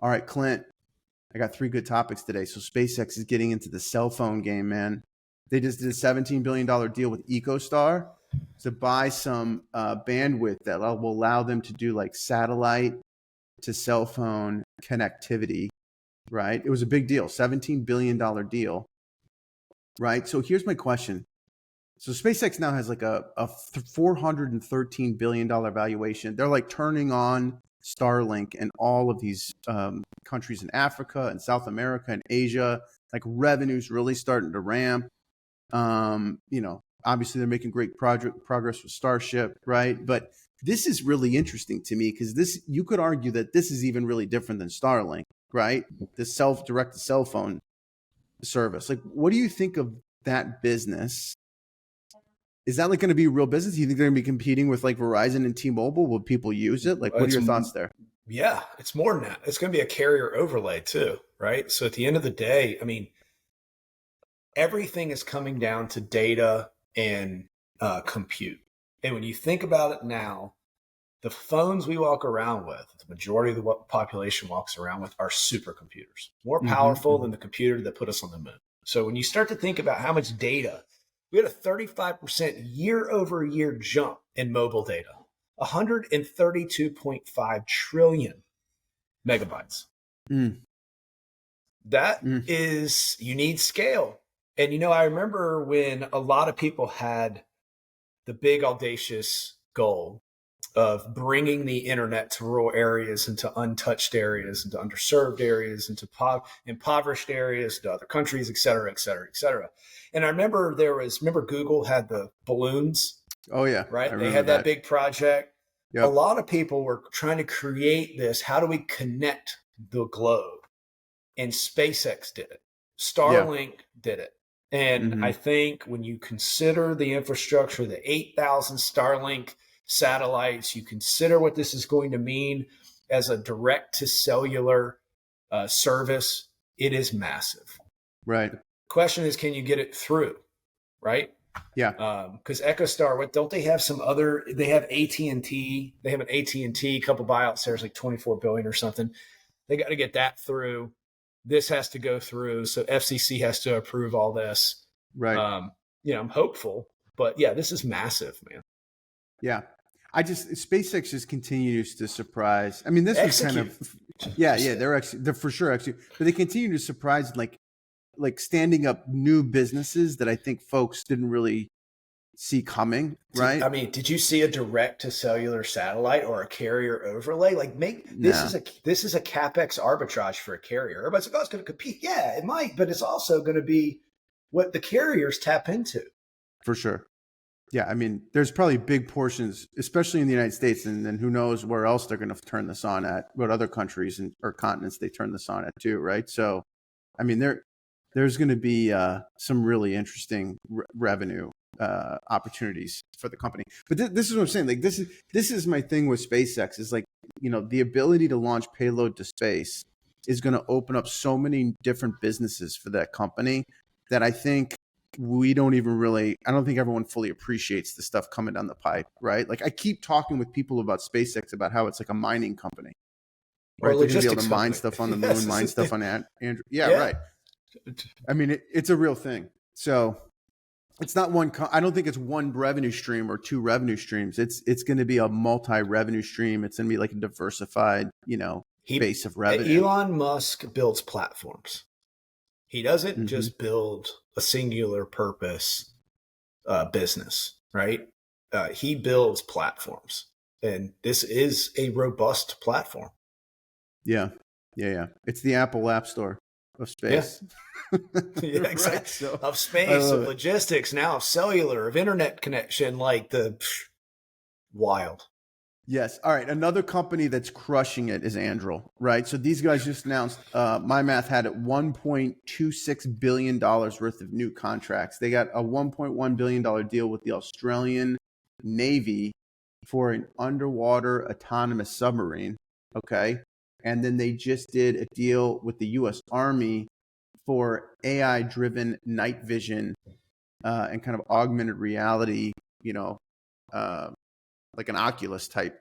All right, Clint, I got three good topics today. So SpaceX is getting into the cell phone game, man. They just did a $17 billion deal with EcoStar to buy some bandwidth that will allow them to do like satellite to cell phone connectivity, right? It was a big deal, $17 billion deal, right? So here's my question. So SpaceX now has like a $413 billion valuation. They're like turning on Starlink in all of these countries in Africa and South America and Asia. Like revenue's really starting to ramp. Obviously they're making great progress with Starship, right? But this is really interesting to me because you could argue that this is even really different than Starlink, right? The direct to cell phone service. Like, what do you think of that business? Is that like going to be a real business? Do you think they're going to be competing with like Verizon and T-Mobile? Will people use it? Like, what are your thoughts there? Yeah, it's more than that. It's going to be a carrier overlay too, right? So at the end of the day, I mean, everything is coming down to data and compute. And when you think about it now, the phones we walk around with, the majority of the population walks around with, are supercomputers, more powerful than the computer that put us on the moon. So when you start to think about how much data, we had a 35% year over year jump in mobile data, 132.5 trillion megabytes. That is, you need scale. And, I remember when a lot of people had the big audacious goal of bringing the internet to rural areas, into untouched areas, into underserved areas, into impoverished areas, to other countries, et cetera, et cetera, et cetera. And I remember remember Google had the balloons. Oh yeah. Right. They had that big project. Yep. A lot of people were trying to create this. How do we connect the globe? And SpaceX did it. Starlink did it. And I think when you consider the infrastructure, the 8,000 Starlink satellites, you consider what this is going to mean as a direct to cellular service, it is massive. Right. Question is, can you get it through? Right. Yeah. Because EchoStar, what don't they have some other? They have AT&T. They have an AT&T, couple buyouts. There's like 24 billion or something. They got to get that through. This has to go through. So FCC has to approve all this. Right. I'm hopeful, but yeah, this is massive, man. Yeah. SpaceX just continues to surprise. I mean, this execute. Was kind of, they're for sure execute, but they continue to surprise, like standing up new businesses that I think folks didn't really see coming, right? I mean, did you see a direct to cellular satellite or a carrier overlay? Like, this is a CapEx arbitrage for a carrier. Everybody's like, oh, it's going to compete. Yeah, it might, but it's also going to be what the carriers tap into. For sure. Yeah, I mean, there's probably big portions, especially in the United States, and then who knows where else they're going to turn this on at, what other countries or continents they turn this on at too, right? So, I mean, there's going to be some really interesting revenue opportunities for the company. But this is what I'm saying. Like, this is my thing with SpaceX is like, the ability to launch payload to space is going to open up so many different businesses for that company that I think I don't think everyone fully appreciates the stuff coming down the pipe, right? Like I keep talking with people about SpaceX about how it's like a mining company, right? They're going to be able to mine stuff on the moon, mine stuff on Android. Yeah, right. I mean, it's a real thing. So it's not I don't think it's one revenue stream or two revenue streams. It's going to be a multi-revenue stream. It's going to be like a diversified, base of revenue. Elon Musk builds platforms. He doesn't just build a singular purpose business, right? He builds platforms, and this is a robust platform. Yeah. It's the Apple App Store of space. Yeah, exactly. Right, so, of space, of logistics, now of cellular, of internet connection, wild. Yes. All right. Another company that's crushing it is Anduril, right? So these guys just announced, my math had it, $1.26 billion worth of new contracts. They got a $1.1 billion deal with the Australian Navy for an underwater autonomous submarine. Okay. And then they just did a deal with the U.S. Army for AI-driven night vision and kind of augmented reality, like an Oculus type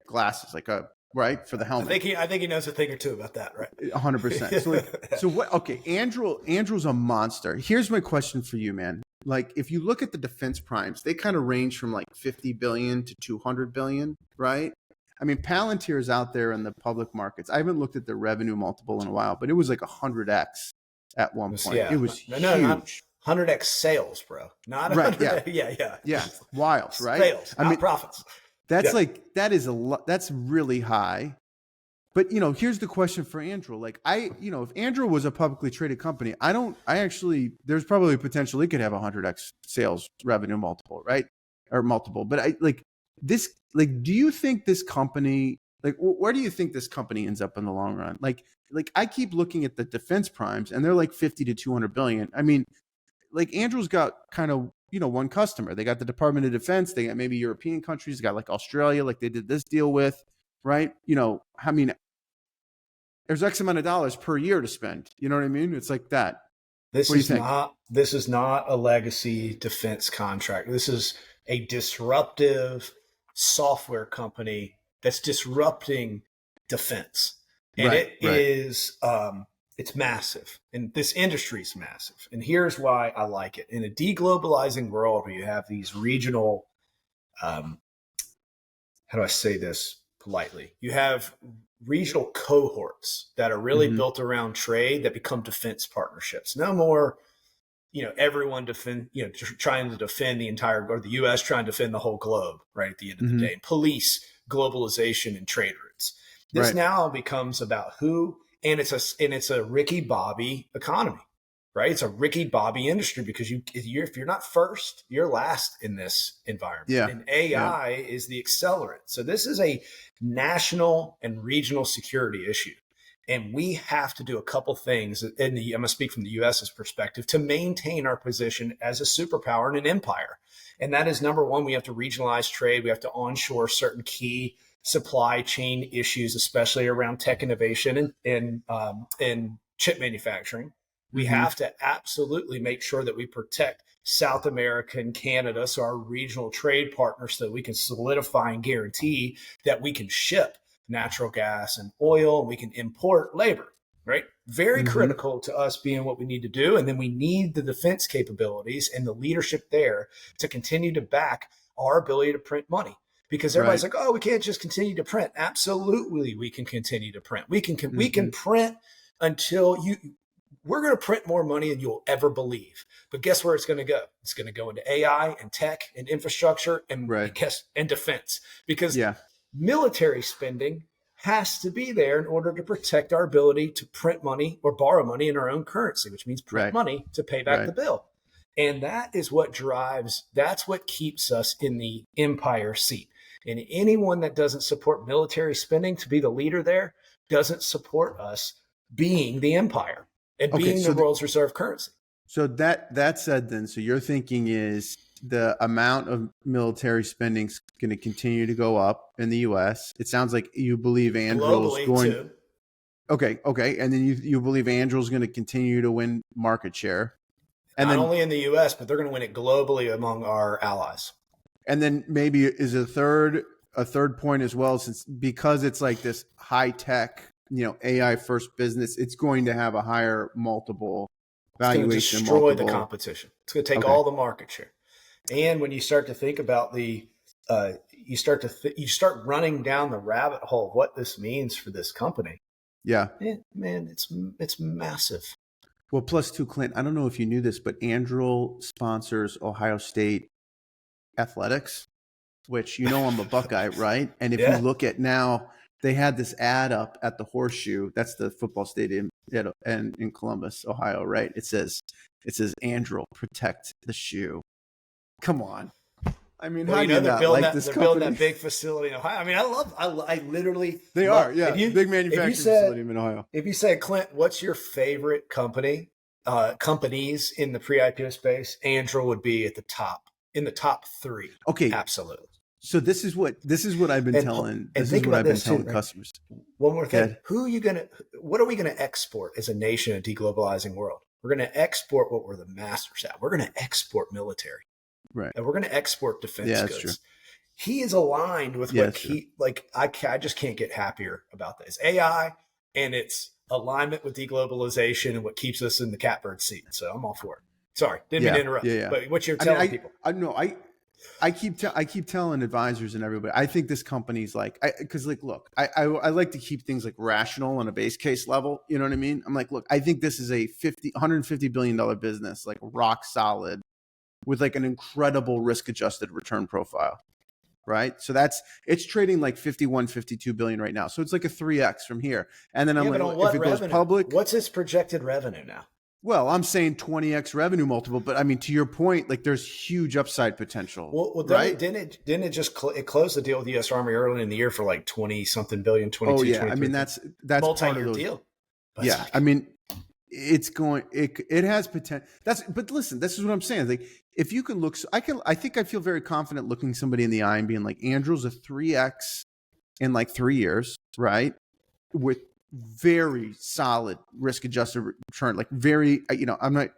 glasses, like a right? For the I helmet. think he knows a thing or two about that, right? 100%. So like, so what? Okay, Anduril's a monster. Here's my question for you, man. Like, if you look at the defense primes, they kind of range from like 50 billion to 200 billion, right? I mean, Palantir is out there in the public markets. I haven't looked at the revenue multiple in a while, but it was like 100x at one point. Yeah. It was No, not huge. 100x sales, bro. Not 100. Right? Yeah, Yeah. wild, right? Sales, I not mean, profits. that's Yeah. like that is a lot. That's really high. But here's the question for Anduril. Like if Anduril was a publicly traded company, there's probably potential it could have 100x sales revenue multiple, right? Or multiple. But do you think this company, like, where do you think this company ends up in the long run? Like I keep looking at the defense primes and they're like 50 to 200 billion. I mean, like Anduril's got kind of, one customer. They got the Department of Defense. They got maybe European countries. They got like Australia, like they did this deal with, right? I mean, there's X amount of dollars per year to spend. You know what I mean? It's like that. This What do you think? This is not a legacy defense contract. This is a disruptive software company that's disrupting defense. And it's massive. And this industry is massive. And here's why I like it. In a deglobalizing world where you have these regional, how do I say this politely? You have regional cohorts that are really built around trade that become defense partnerships. No more, everyone trying to defend the entire, or the U.S. trying to defend the whole globe, right, at the end of the day, and police globalization and trade routes. This now becomes about who, and it's a Ricky Bobby economy, right? It's a Ricky Bobby industry because if you're not first, you're last in this environment. Yeah. And AI is the accelerant. So this is a national and regional security issue. And we have to do a couple things I'm going to speak from the US's perspective to maintain our position as a superpower and an empire. And that is, number one, we have to regionalize trade. We have to onshore certain key supply chain issues, especially around tech innovation and chip manufacturing. We have to absolutely make sure that we protect South America and Canada, so our regional trade partners, so that we can solidify and guarantee that we can ship natural gas and oil, and we can import labor, right? Very critical to us being what we need to do. And then we need the defense capabilities and the leadership there to continue to back our ability to print money. Because everybody's like, oh, we can't just continue to print. Absolutely, we can continue to print. We can print until we're going to print more money than you'll ever believe. But guess where it's going to go? It's going to go into AI and tech and infrastructure and defense. Because military spending has to be there in order to protect our ability to print money or borrow money in our own currency, which means print money to pay back the bill. And that is what that's what keeps us in the empire seat. And anyone that doesn't support military spending to be the leader there doesn't support us being the empire and being the world's reserve currency. So that said, then, so your thinking is the amount of military spending is going to continue to go up in the U.S. It sounds like you believe Anduril is going. Too. Okay, and then you believe Anduril is going to continue to win market share, and not only in the U.S., but they're going to win it globally among our allies. And then maybe is a third point as well, because it's like this high tech, AI first business, it's going to have a higher multiple valuation. It's going to destroy the competition. It's going to take all the market share. And when you start to think about you start running down the rabbit hole of what this means for this company. Yeah, man, it's massive. Well, plus two, Clint, I don't know if you knew this, but Anduril sponsors Ohio State athletics, which I'm a Buckeye, right? And if you look at now, they had this ad up at the Horseshoe. That's the football stadium in Columbus, Ohio, right? It says Anduril, protect the shoe. Come on. I mean, how do you not like this company? They're building that big facility in Ohio. I mean, I literally. They are, big manufacturing facility in Ohio. If you said, Clint, what's your favorite companies in the pre-IPO space? Anduril would be at the top, in the top 3. Okay. Absolutely. So this is what I've been telling. This is what I've been telling customers. One more thing. What are we going to export as a nation in a deglobalizing world? We're going to export what we're the masters at. We're going to export military. Right. And we're going to export defense goods. True. he is aligned with Yeah, what he like. I just can't get happier about this AI and its alignment with deglobalization and what keeps us in the catbird seat. So I'm all for it. Sorry, didn't mean to interrupt. Yeah. But what you're I mean, telling people? I know I keep telling advisors and everybody. I think this company's like, because like, look, I like to keep things like rational on a base case level. You know what I mean? I'm like, look, I think this is a $150 billion business, like rock solid, with like an incredible risk adjusted return profile. Right. So it's trading like 51, 52 billion right now. So it's like a 3x from here. And then I'm But like, on what if it revenue? goes public, What's its projected revenue now? well, I'm saying 20x revenue multiple, but I mean, to your point, like there's huge upside potential. Well, right? Didn't it just it closed the deal with the U.S. Army early in the year for like 20 something billion, 22, Oh yeah, 23 I mean that's part multi-year of those. deal. But Yeah, I mean, it has potential. But listen, this is what I'm saying. Like, if you can look, I think I feel very confident looking somebody in the eye and being like, Anduril's a 3x in like 3 years, right? With very solid risk adjusted return, like very, I'm not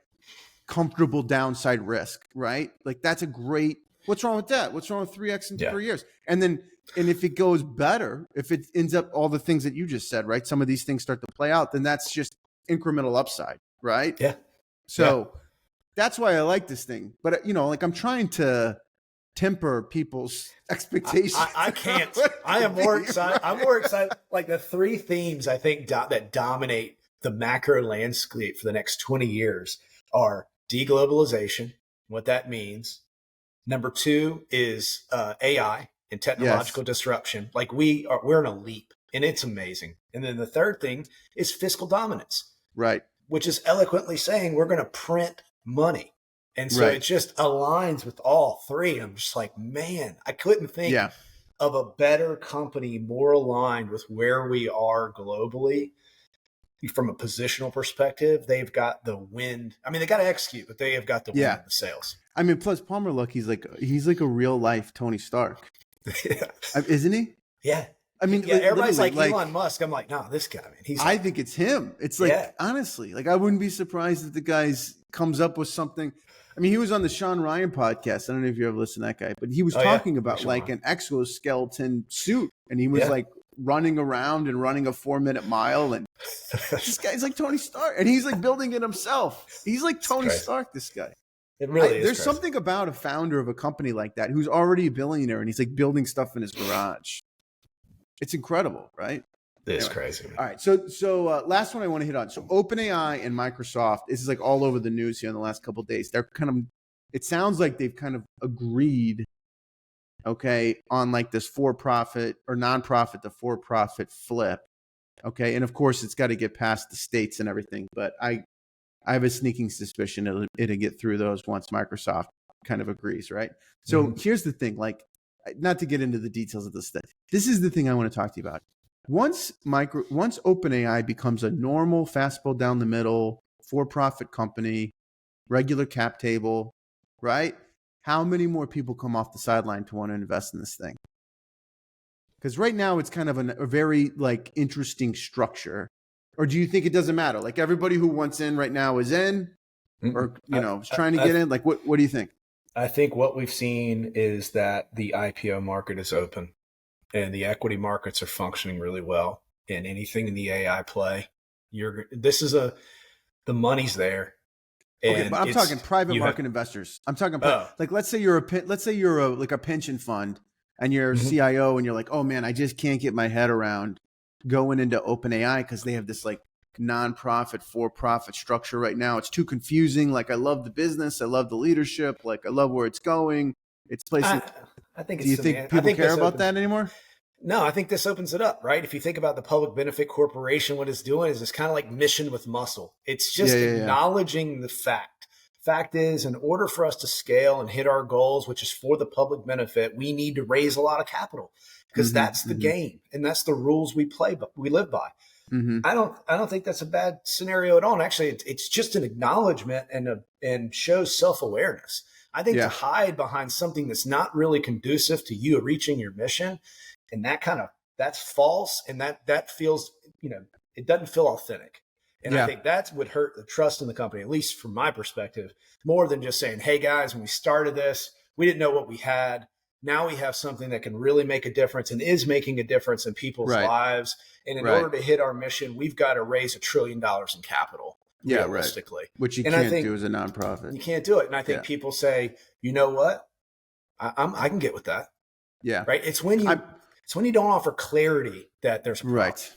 comfortable downside risk, right? Like that's a great. What's wrong with that? What's wrong with 3x in 3 years? And if it goes better, if it ends up all the things that you just said, right? Some of these things start to play out, then that's just incremental upside, right? Yeah. So that's why I like this thing. But like I'm trying to temper people's expectations. I can't. I am more excited. I'm more excited. Like the three themes I think that dominate the macro landscape for the next 20 years are deglobalization, what that means. Number two is AI and technological disruption. Like we're in a leap, and it's amazing. And then the third thing is fiscal dominance, right? Which is eloquently saying we're going to print money. And so it just aligns with all three. I'm just like, man, I couldn't think of a better company more aligned with where we are globally. From a positional perspective, they've got the wind. I mean, they got to execute, but they have got the wind in the sails. I mean, plus Palmer, look, he's like a real life Tony Stark, isn't he? Yeah. I mean, everybody's like Elon Musk. I'm like, no, this guy, man. I think it's him. It's like, honestly, like I wouldn't be surprised if the guy comes up with something. I mean, he was on the Sean Ryan podcast. I don't know if you ever listened to that guy, but he was talking about like an exoskeleton suit, and he was like running around and running a 4-minute mile, and this guy's like Tony Stark, and he's like building it himself. He's like Tony Stark. This guy. It really is. There's something about a founder of a company like that who's already a billionaire, and he's like building stuff in his garage. It's incredible, right? It's crazy. All right. So last one I want to hit on. So OpenAI and Microsoft, this is like all over the news here in the last couple of days. They're kind of, it sounds like they've kind of agreed, okay, on like this for-profit or nonprofit to for-profit flip. Okay. And of course it's got to get past the states and everything, but I have a sneaking suspicion it'll get through those once Microsoft kind of agrees, right? So here's the thing, like, not to get into the details of this thing. This is the thing I want to talk to you about. Once OpenAI becomes a normal, fastball down the middle, for-profit company, regular cap table, right? How many more people come off the sideline to want to invest in this thing? Because right now it's kind of a very like interesting structure. Or do you think it doesn't matter? Like everybody who wants in right now is in, or is trying to get in. Like what do you think? I think what we've seen is that the IPO market is open and the equity markets are functioning really well. And anything in the AI play, the money's there. And okay, but I'm talking private market investors. I'm talking like let's say you're a pension fund and you're a CIO and you're like, oh man, I just can't get my head around going into OpenAI because they have this like nonprofit for-profit structure right now. It's too confusing. Like I love the business, I love the leadership, like I love where it's going. It's placing. I think. Do you think people care about that anymore? No, I think this opens it up, right? If you think about the public benefit corporation, what it's doing is it's kind of like mission with muscle. It's just acknowledging the fact. Fact is, in order for us to scale and hit our goals, which is for the public benefit, we need to raise a lot of capital because that's the game and that's the rules we live by. I don't think that's a bad scenario at all. And actually, it's just an acknowledgement and shows self-awareness. I think to hide behind something that's not really conducive to you reaching your mission, and that's false, and that feels, it doesn't feel authentic. And I think that would hurt the trust in the company, at least from my perspective, more than just saying, hey guys, when we started this, we didn't know what we had. now we have something that can really make a difference and is making a difference in people's Right. lives. And in Right. order to hit our mission, we've got to raise $1 trillion in capital, Yeah, right. realistically. Which you And I can't think do as a nonprofit. you can't do it. And I think Yeah. people say, you know what? I can get with that. Yeah. Right. It's when you don't offer clarity that there's a problem. Right.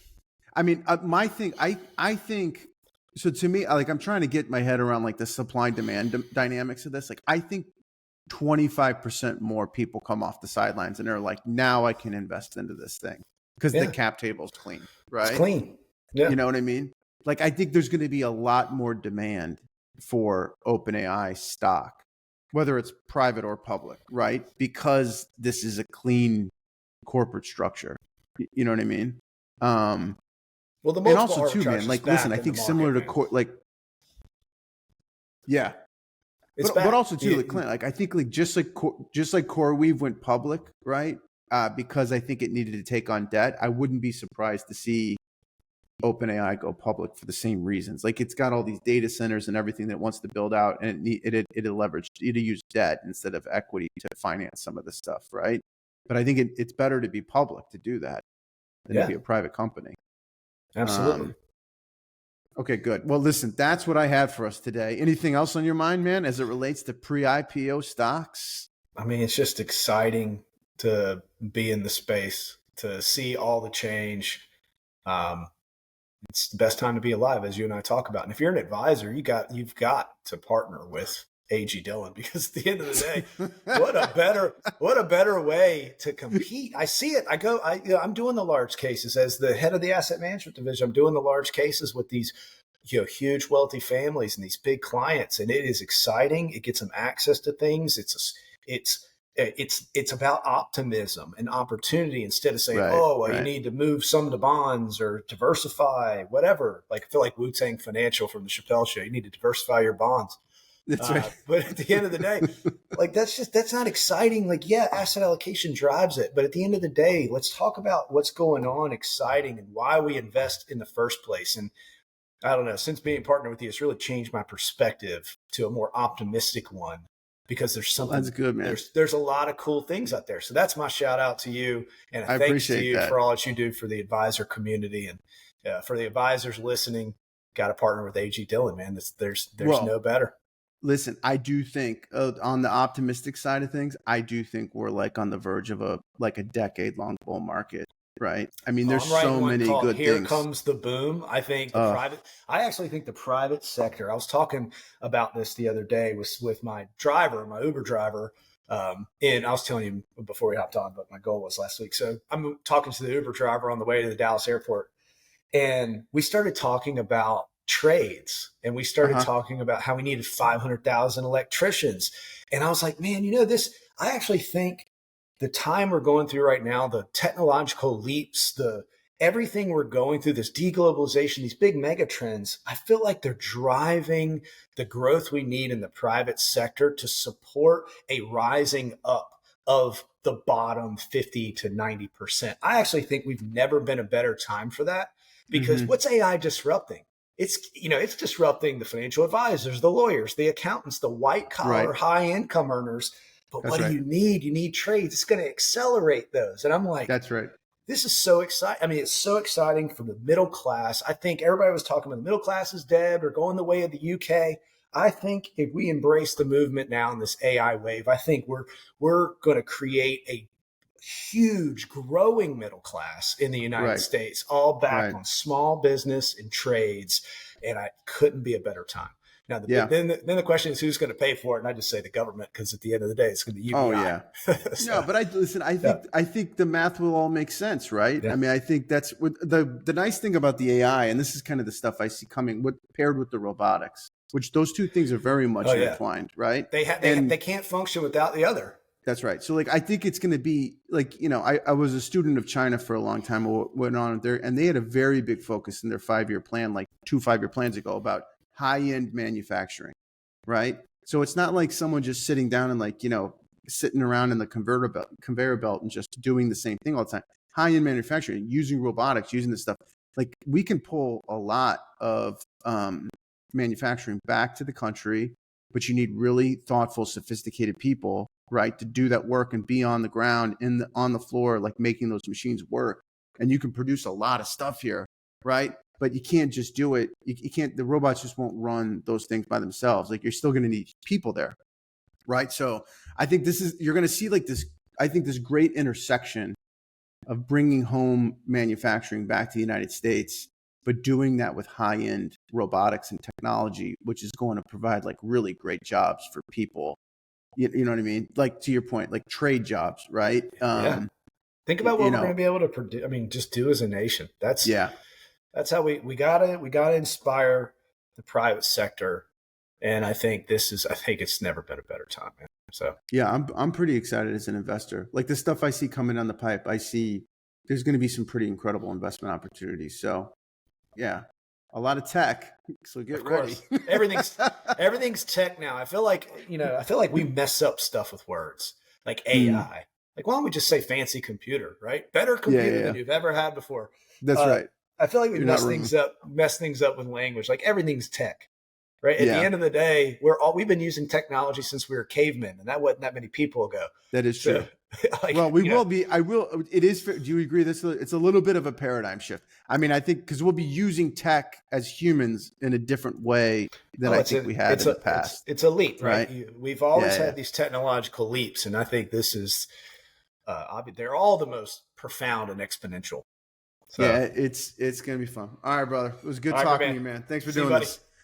I mean, my thing, I think, so to me, like, I'm trying to get my head around like the supply and demand dynamics of this. Like, I think 25% more people come off the sidelines and they're like, now I can invest into this thing because the cap table's clean, right? It's clean. Yeah. You know what I mean? Like, I think there's going to be a lot more demand for OpenAI stock, whether it's private or public, right? Because this is a clean corporate structure. You know what I mean? Well, the and multiple also too, man, like, listen, I think similar to like, yeah, but also too, like, Clint, like, I think like just like CoreWeave went public, right? Because I think it needed to take on debt. I wouldn't be surprised to see OpenAI go public for the same reasons. Like, it's got all these data centers and everything that it wants to build out, and it leveraged, it use debt instead of equity to finance some of this stuff, right? But I think it's better to be public to do that than to be a private company. Absolutely. Okay, good. Well, listen, that's what I had for us today. Anything else on your mind, man, as it relates to pre-IPO stocks? I mean, it's just exciting to be in the space, to see all the change. It's the best time to be alive, as you and I talk about. And if you're an advisor, you've got to partner with AG Dillon, because at the end of the day, what a better way to compete. I see it. I'm doing the large cases as the head of the asset management division. I'm doing the large cases with these, huge wealthy families and these big clients, and it is exciting. It gets them access to things. It's about optimism and opportunity, instead of saying, you need to move some to bonds or diversify, whatever. Like, I feel like Wu-Tang Financial from the Chappelle Show. You need to diversify your bonds. That's right. But at the end of the day, like, that's not exciting. Like, yeah, asset allocation drives it. But at the end of the day, let's talk about what's going on exciting and why we invest in the first place. And I don't know, since being partnered with you, it's really changed my perspective to a more optimistic one, because there's something that's good, man. There's a lot of cool things out there. So that's my shout out to you. And a thanks to you for all that you do for the advisor community, and for the advisors listening. Got to partner with AG Dillon, man. There's no better. Listen, I do think on the optimistic side of things, I do think we're like on the verge of a decade-long bull market, right? I mean, there's so many good things. Here comes the boom. I think I actually think the private sector. I was talking about this the other day with my Uber driver, and I was telling you before we hopped on what my goal was last week. So I'm talking to the Uber driver on the way to the Dallas airport, and we started talking about trades, and we started talking about how we needed 500,000 electricians. And I was like, man, I actually think the time we're going through right now, the technological leaps, everything we're going through, this deglobalization, these big mega trends, I feel like they're driving the growth we need in the private sector to support a rising up of the bottom 50 to 90%. I actually think we've never been a better time for that, because what's AI disrupting? It's disrupting the financial advisors, the lawyers, the accountants, the white collar, high income earners. But what do you need? You need trades. It's going to accelerate those. And I'm like, that's right. This is so exciting. I mean, it's so exciting for the middle class. I think everybody was talking about the middle class is dead or going the way of the UK. I think if we embrace the movement now in this AI wave, I think we're going to create a huge growing middle class in the United States, all back on small business and trades. And I couldn't be a better time. Now, then the question is, who's going to pay for it? And I just say the government, because at the end of the day, it's going to be UBI. Oh, yeah. No, but I think the math will all make sense, right? Yeah. I mean, I think that's what the nice thing about the AI, and this is kind of the stuff I see coming paired with the robotics, which those two things are very much intertwined, right? They can't function without the other. That's right. So like, I think it's going to be like, I was a student of China for a long time, went on there, and they had a very big focus in their 5-year plan, like 2 5-year plans ago, about high-end manufacturing, right? So it's not like someone just sitting down and sitting around in the conveyor belt and just doing the same thing all the time. High-end manufacturing, using robotics, using this stuff. Like, we can pull a lot of manufacturing back to the country, but you need really thoughtful, sophisticated people right, to do that work and be on the ground on the floor, like making those machines work. And you can produce a lot of stuff here, right? But you can't just do it. You can't. The robots just won't run those things by themselves. Like, you're still going to need people there, right? So I think you're going to see like this. I think this great intersection of bringing home manufacturing back to the United States, but doing that with high-end robotics and technology, which is going to provide like really great jobs for people. You know what I mean? Like, to your point, like trade jobs, right? Yeah. Think about what we're going know, to be able to produce. I mean, just do as a nation. That's yeah. how we gotta inspire the private sector. And I think it's never been a better time, man. So Yeah, I'm pretty excited as an investor. Like, the stuff I see coming down the pipe, I see there's going to be some pretty incredible investment opportunities. So yeah, a lot of tech. So get ready. everything's tech now. I feel like we mess up stuff with words like AI. Like, why don't we just say fancy computer, right? Better computer than you've ever had before. That's right. I feel like we mess things up with language. Like, everything's tech, right? At the end of the day, we've been using technology since we were cavemen, and that wasn't that many people ago. That is true. Like, well, it is. Do you agree? It's a little bit of a paradigm shift. I mean, I think because we'll be using tech as humans in a different way than I think we had in the past. It's a leap, right? We've always had these technological leaps, and I think this is, they're all the most profound and exponential. So, yeah, it's going to be fun. All right, brother. It was good talking to you, man. Thanks for doing this.